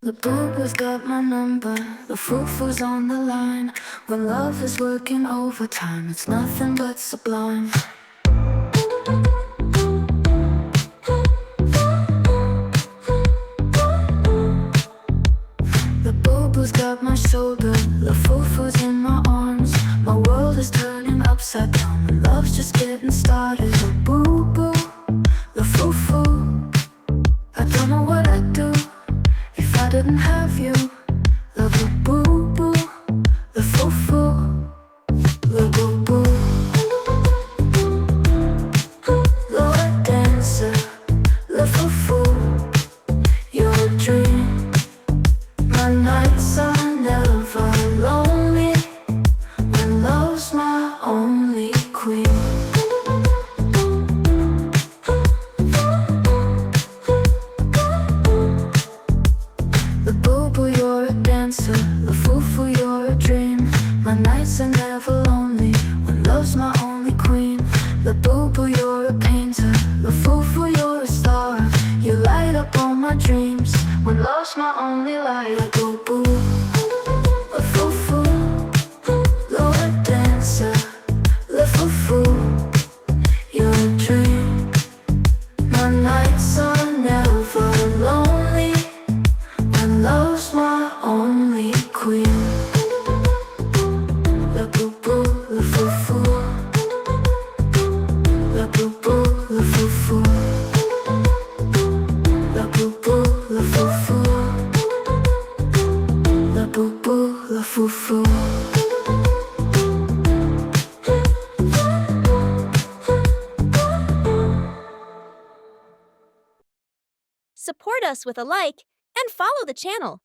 LABUBU's got my number, the foo-foo's on the line. When love is working overtime, it's nothing but sublime. LABUBU's got my shoulder, the foo-foo's in my arms. My world is turning upside down, and love's just getting started. LABUBU, the foo-foo, I don't know what I'd do if I didn't have you. LABUBU, the foo-foo, LABUBU. Lord dancer, the foo-foo, you're a dream. My nights are never lonely when love's my only queen. LABUBU, you're a dancer, the foo-foo, you're a dream. My nights are never lonely when love's my only queen. LABUBU, you're a painter, the foo-foo, you're a star. You light up all my dreams when love's my only light. LABUBU, the foo-foo, Lord dancer, the foo-foo, you're a dream. My nights are never lonely when love's my only queen. LABUBU, the foo-foo, LABUBU, the foo-foo, LABUBU, the foo-foo, LABUBU, the foo-foo. Support us with a like and follow the channel.